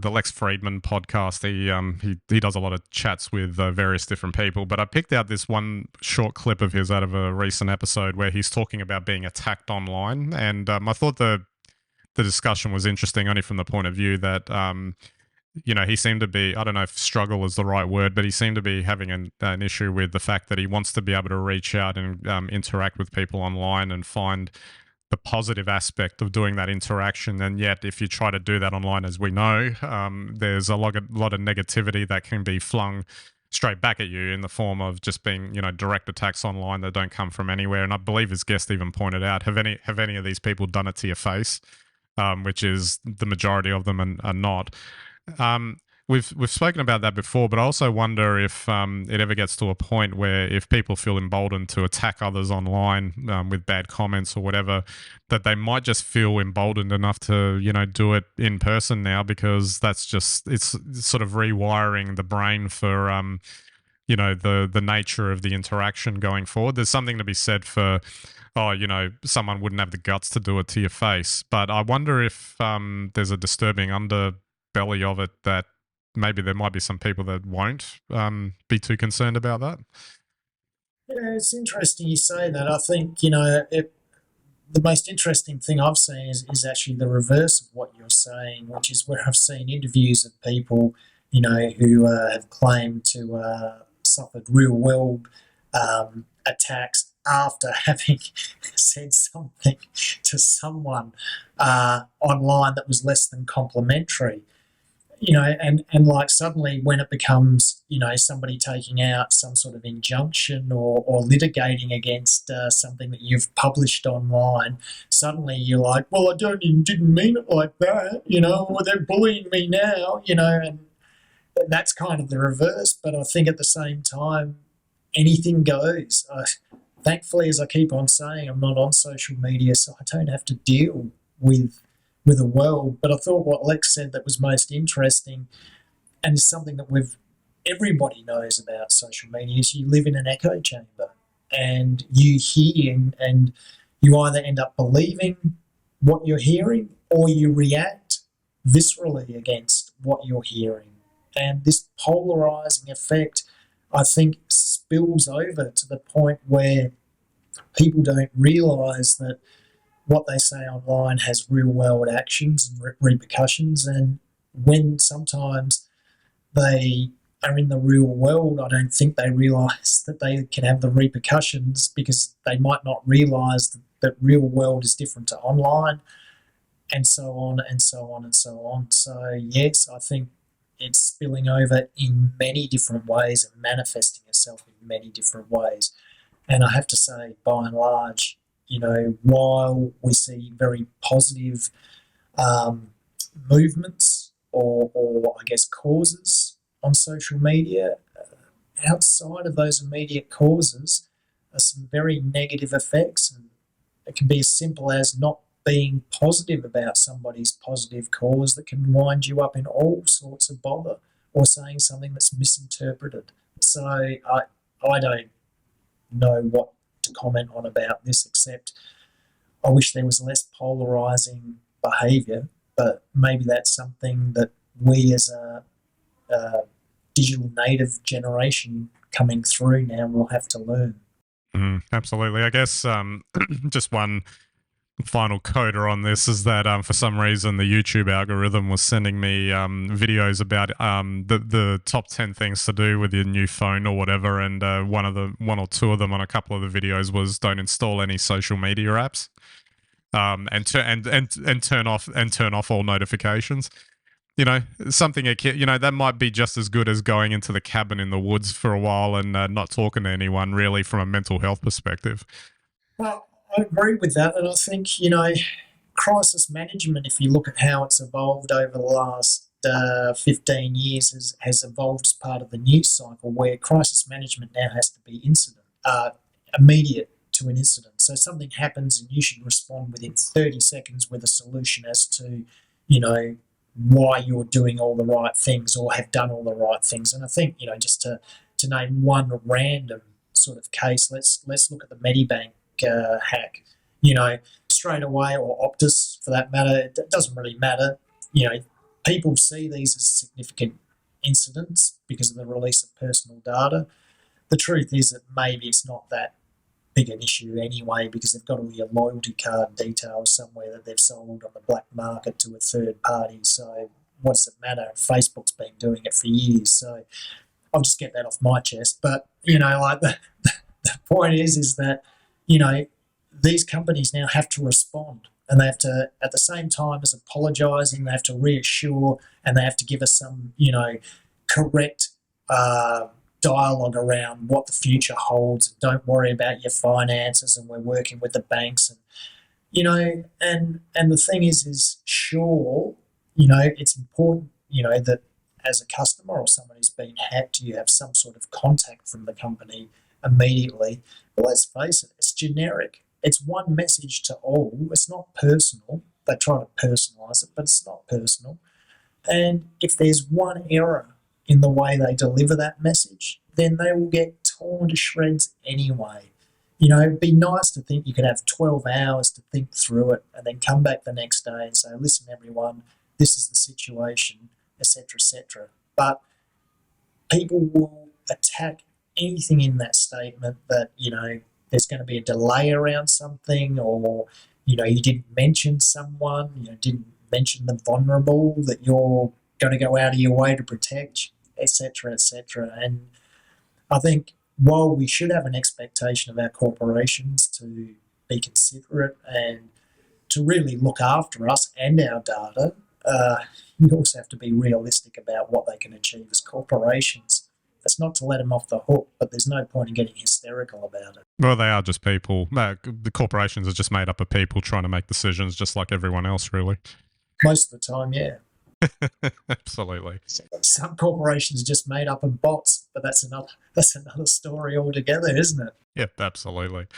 the Lex Friedman podcast. He does a lot of chats with various different people, but I picked out this one short clip of his out of a recent episode where he's talking about being attacked online, and I thought the discussion was interesting only from the point of view that he seemed to be, I don't know if struggle is the right word, but he seemed to be having an issue with the fact that he wants to be able to reach out and interact with people online and find the positive aspect of doing that interaction. And yet, if you try to do that online, as we know, there's a lot of negativity that can be flung straight back at you in the form of just being, direct attacks online that don't come from anywhere. And I believe his guest even pointed out, have any of these people done it to your face? Which is the majority of them are not. Um, we've spoken about that before, but I also wonder if it ever gets to a point where if people feel emboldened to attack others online with bad comments or whatever, that they might just feel emboldened enough to do it in person now, because it's sort of rewiring the brain for the nature of the interaction going forward. There's something to be said for, someone wouldn't have the guts to do it to your face. But I wonder if there's a disturbing underbelly of it that maybe there might be some people that won't be too concerned about that. Yeah, it's interesting you say that. I think, the most interesting thing I've seen is actually the reverse of what you're saying, which is where I've seen interviews of people, who have claimed to suffered real world attacks after having said something to someone online that was less than complimentary. And like suddenly when it becomes, somebody taking out some sort of injunction or litigating against something that you've published online, suddenly you're like, well, didn't mean it like that, or they're bullying me now, and that's kind of the reverse. But I think at the same time, anything goes. Thankfully, as I keep on saying, I'm not on social media, so I don't have to deal with the world. But I thought what Lex said that was most interesting, and is something that everybody knows about social media, is you live in an echo chamber, and you hear and you either end up believing what you're hearing or you react viscerally against what you're hearing. And this polarizing effect, I think, spills over to the point where people don't realize that what they say online has real world actions and repercussions. And when sometimes they are in the real world, I don't think they realize that they can have the repercussions, because they might not realize that real world is different to online, and so on and so on and so on. So yes, I think it's spilling over in many different ways and manifesting itself in many different ways. And I have to say, by and large, while we see very positive movements or I guess causes on social media, outside of those immediate causes are some very negative effects. And it can be as simple as not being positive about somebody's positive cause that can wind you up in all sorts of bother, or saying something that's misinterpreted. So I don't know what to comment on about this, except I wish there was less polarizing behaviour, but maybe that's something that we as a digital native generation coming through now will have to learn. Absolutely. I guess just one final coda on this is that for some reason the YouTube algorithm was sending me videos about the top 10 things to do with your new phone or whatever, and one or two of them on a couple of the videos was don't install any social media apps, and turn off all notifications. Something that might be just as good as going into the cabin in the woods for a while and not talking to anyone, really, from a mental health perspective. Well, I agree with that, and I think, crisis management, if you look at how it's evolved over the last 15 years, has evolved as part of the news cycle, where crisis management now has to be immediate to an incident. So something happens and you should respond within 30 seconds with a solution as to, why you're doing all the right things or have done all the right things. And I think, just to name one random sort of case, let's look at the Medibank hack. Straight away, or Optus for that matter, it doesn't really matter. people see these as significant incidents because of the release of personal data. The truth is that maybe it's not that big an issue anyway because they've got all your loyalty card details somewhere that they've sold on the black market to a third party. So what does it matter? Facebook's been doing it for years. So I'll just get that off my chest. But, like the point is that, these companies now have to respond and they have to, at the same time as apologising, they have to reassure and they have to give us some, correct dialogue around what the future holds. Don't worry about your finances, and we're working with the banks, and and the thing is sure, it's important, that as a customer or someone who's been hacked, you have some sort of contact from the company immediately. But let's face it, it's generic. It's one message to all. It's not personal. They try to personalise it, but it's not personal. And if there's one error in the way they deliver that message, then they will get torn to shreds anyway. It'd be nice to think you could have 12 hours to think through it and then come back the next day and say, listen, everyone, this is the situation, etc., etc. But people will attack anything in that statement that, there's going to be a delay around something, or, you didn't mention someone, didn't mention the vulnerable that you're going to go out of your way to protect, etc., etc. And I think while we should have an expectation of our corporations to be considerate and to really look after us and our data, we also have to be realistic about what they can achieve as corporations. That's not to let them off the hook, but there's no point in getting hysterical about it. Well, they are just people. The corporations are just made up of people trying to make decisions just like everyone else, really. Most of the time, yeah. Absolutely. Some corporations are just made up of bots, but that's another story altogether, isn't it? Yep, absolutely.